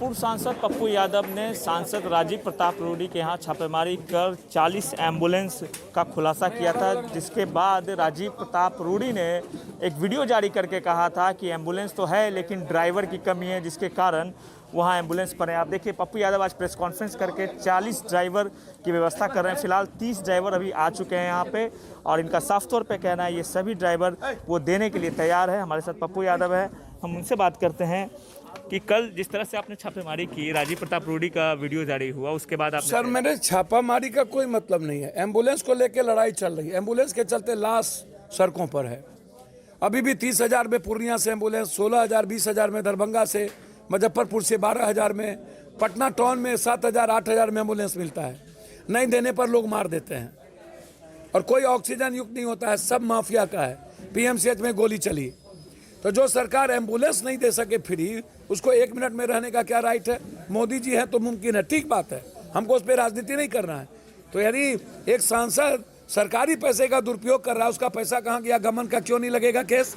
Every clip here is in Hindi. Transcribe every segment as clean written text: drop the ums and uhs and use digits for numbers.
पूर्व सांसद पप्पू यादव ने सांसद राजीव प्रताप रूडी के यहाँ छापेमारी कर 40 एम्बुलेंस का खुलासा किया था, जिसके बाद राजीव प्रताप रूडी ने एक वीडियो जारी करके कहा था कि एम्बुलेंस तो है लेकिन ड्राइवर की कमी है, जिसके कारण वहाँ एम्बुलेंस पर है। आप देखिए पप्पू यादव आज प्रेस कॉन्फ्रेंस करके 40 ड्राइवर की व्यवस्था कर रहे हैं। फिलहाल 30 ड्राइवर अभी आ चुके हैं यहाँ पे और इनका साफ तौर पे कहना है ये सभी ड्राइवर वो देने के लिए तैयार है। हमारे साथ पप्पू यादव है, हम उनसे बात करते हैं कि कल जिस तरह से आपने छापेमारी की, राजीव प्रताप रूडी का वीडियो जारी हुआ, उसके बाद आप सर मेरे छापामारी का कोई मतलब नहीं है। एम्बुलेंस को लेकर लड़ाई चल रही है, एम्बुलेंस के चलते लाश सड़कों पर है। अभी भी 30,000 में पूर्णिया से एम्बुलेंस, 16,000 20,000 में दरभंगा से, मुजफ्फरपुर से 12,000 में, पटना टाउन में 7,000 8,000 में एम्बुलेंस मिलता है। नहीं देने पर लोग मार देते हैं और कोई ऑक्सीजन युक्त नहीं होता है, सब माफिया का है। पीएमसीएच में गोली चली, तो जो सरकार एम्बुलेंस नहीं दे सके फ्री, उसको 1 मिनट में रहने का क्या राइट है? मोदी जी है तो मुमकिन है, ठीक बात है, हमको उस पर राजनीति नहीं करना है। तो यदि एक सांसद सरकारी पैसे का दुरुपयोग कर रहा है, उसका पैसा कहाँ गया, गमन का क्यों नहीं लगेगा केस?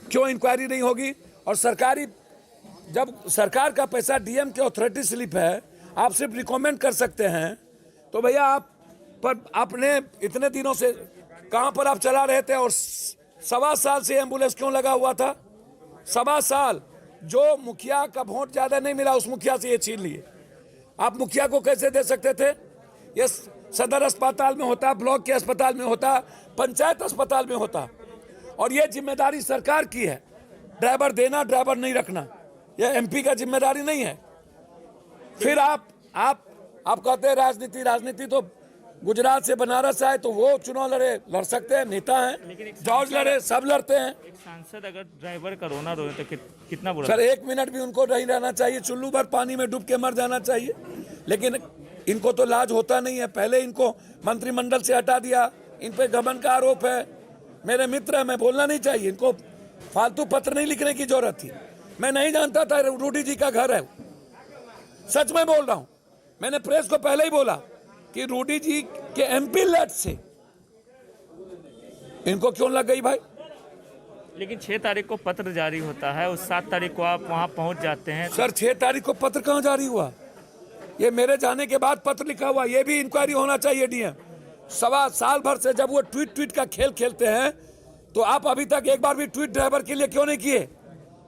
क्यों इंक्वायरी नहीं होगी? और सरकारी, जब सरकार का पैसा डीएम के अथॉरिटी स्लिप है, आप सिर्फ रिकमेंड कर सकते हैं, तो भैया आप पर आपने इतने दिनों से कहाँ पर आप चला रहे थे? और 1.25 साल से एम्बुलेंस क्यों लगा हुआ था? 1.25 साल जो मुखिया का वोट ज्यादा नहीं मिला, उस मुखिया से ये छीन लिए। आप मुखिया को कैसे दे सकते थे? ये सदर अस्पताल में होता, ब्लॉक के अस्पताल में होता, पंचायत अस्पताल में होता, और ये जिम्मेदारी सरकार की है। ड्राइवर देना, ड्राइवर नहीं रखना, यह एमपी का जिम्मेदारी नहीं है। फिर आप कहते हैं राजनीति तो गुजरात से बनारस आए तो वो चुनाव लड़ सकते हैं, नेता हैं, जॉर्ज लड़े, सब लड़ते हैं। एक सांसद अगर ड्राइवर का रोना रोए तो कितना बुरा? सर 1 मिनट भी उनको नहीं रहना चाहिए, चुल्लू भर पानी में डूब के मर जाना चाहिए। लेकिन इनको तो लाज होता नहीं है। पहले इनको मंत्रिमंडल से हटा दिया, इन पे गबन का आरोप है। मेरे मित्र है, मैं बोलना नहीं चाहिए, इनको फालतू पत्र नहीं लिखने की जरूरत थी। मैं नहीं जानता था रूडी जी का घर है, सच में बोल रहा हूँ। मैंने प्रेस को पहले ही बोला कि रूडी जी के एमपी लेट से इनको क्यों लग गई भाई? लेकिन 6 तारीख को पत्र जारी होता है, उस 7 तारीख को आप वहां पहुंच जाते हैं। सर 6 तारीख को पत्र कहां जारी हुआ? ये मेरे जाने के बाद पत्र लिखा हुआ। ये भी इंक्वायरी होना चाहिए डीएम। 1.25 साल भर से जब वो ट्वीट का खेल खेलते हैं, तो आप अभी तक एक बार भी ट्वीट ड्राइवर के लिए क्यों नहीं किए?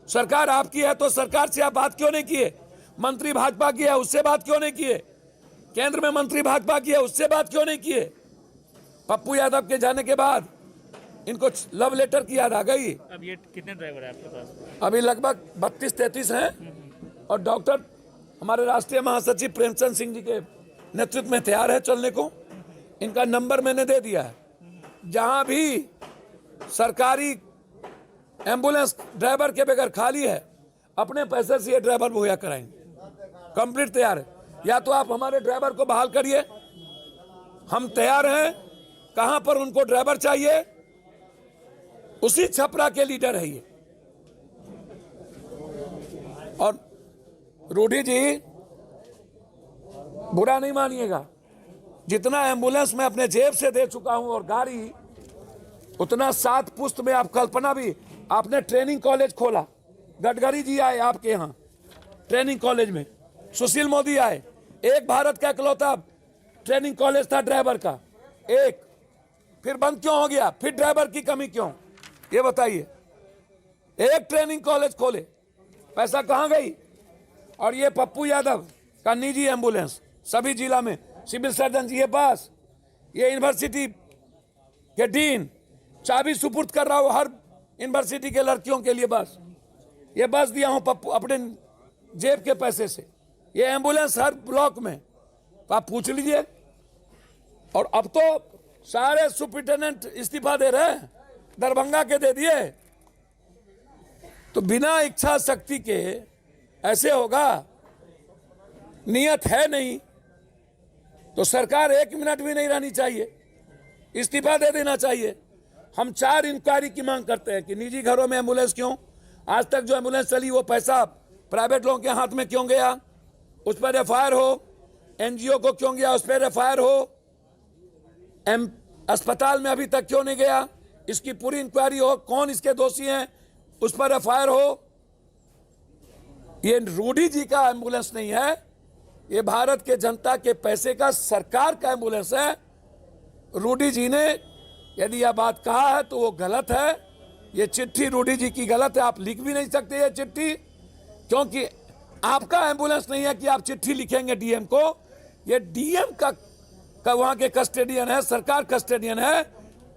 सरकार आपकी है तो सरकार से आप बात क्यों नहीं किए? मंत्री भाजपा की है, उससे बात क्यों नहीं किए? केंद्र में मंत्री भाजपा की है, उससे बात क्यों नहीं किए? पप्पू यादव के जाने के बाद इनको लव लेटर की याद आ गई। अब ये कितने ड्राइवर है आपके पास? अभी लगभग 32-33 हैं और डॉक्टर हमारे राष्ट्रीय महासचिव प्रेमचंद सिंह जी के नेतृत्व में तैयार है चलने को। इनका नंबर मैंने दे दिया है। जहां भी सरकारी एम्बुलेंस ड्राइवर के बगैर खाली है, अपने पैसे से ये ड्राइवर मुहैया कराएंगे। कंप्लीट तैयार है। या तो आप हमारे ड्राइवर को बहाल करिए, हम तैयार हैं। कहां पर उनको ड्राइवर चाहिए, उसी छपरा के लीडर है ये। और रूडी जी बुरा नहीं मानिएगा, जितना एम्बुलेंस मैं अपने जेब से दे चुका हूं और गाड़ी, उतना 7 पुश्त में आप कल्पना भी। आपने ट्रेनिंग कॉलेज खोला, गडकरी जी आए आपके यहाँ ट्रेनिंग कॉलेज में, सुशील मोदी आए। एक भारत का इकलौता ट्रेनिंग कॉलेज था ड्राइवर का, एक। फिर बंद क्यों हो गया? फिर ड्राइवर की कमी क्यों, ये बताइए। एक ट्रेनिंग कॉलेज खोले, पैसा कहां गई? और ये पप्पू यादव का निजी एम्बुलेंस सभी जिला में, सिविल सर्जन जी के पास, ये यूनिवर्सिटी के डीन चाबी सुपुर्द कर रहा हूं हर यूनिवर्सिटी के लड़कियों के लिए। बस ये बस दिया हूं पप्पू अपने जेब के पैसे से। ये एम्बुलेंस हर ब्लॉक में, तो आप पूछ लीजिए। और अब तो सारे सुपरिटेंडेंट इस्तीफा दे रहे हैं, दरभंगा के दे दिए। तो बिना इच्छा शक्ति के ऐसे होगा? नियत है नहीं तो सरकार 1 मिनट भी नहीं रहनी चाहिए, इस्तीफा दे देना चाहिए। हम 4 इंक्वायरी की मांग करते हैं कि निजी घरों में एम्बुलेंस क्यों? आज तक जो एम्बुलेंस चली वो पैसा प्राइवेट लोगों के हाथ में क्यों गया? उस पर एफआईआर हो। एनजीओ को क्यों गया? उस पर एफआईआर हो। अस्पताल में अभी तक क्यों नहीं गया? इसकी पूरी इंक्वायरी हो, कौन इसके दोषी हैं, उस पर एफआईआर हो। ये रूडी जी का एम्बुलेंस नहीं है, ये भारत के जनता के पैसे का सरकार का एम्बुलेंस है। रूडी जी ने यदि यह बात कहा है तो वो गलत है। ये चिट्ठी रूडी जी की गलत है, आप लिख भी नहीं सकते ये चिट्ठी, क्योंकि आपका एम्बुलेंस नहीं है कि आप चिट्ठी लिखेंगे डीएम को। ये डीएम का वहाँ के कस्टोडियन है, सरकार कस्टोडियन है,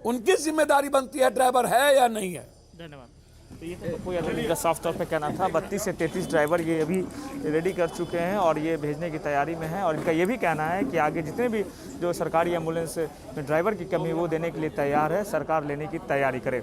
उनकी जिम्मेदारी बनती है ड्राइवर है या नहीं है। धन्यवाद। तो ये तो कोई अतुल का साफ तौर पे कहना था। 32 से 33 ड्राइवर ये अभी रेडी कर चुके हैं और ये भेजने की तैयारी में है, और इनका ये भी कहना है कि आगे जितने भी जो सरकारी एम्बुलेंस में ड्राइवर की कमी वो देने के लिए तैयार है, सरकार लेने की तैयारी करे।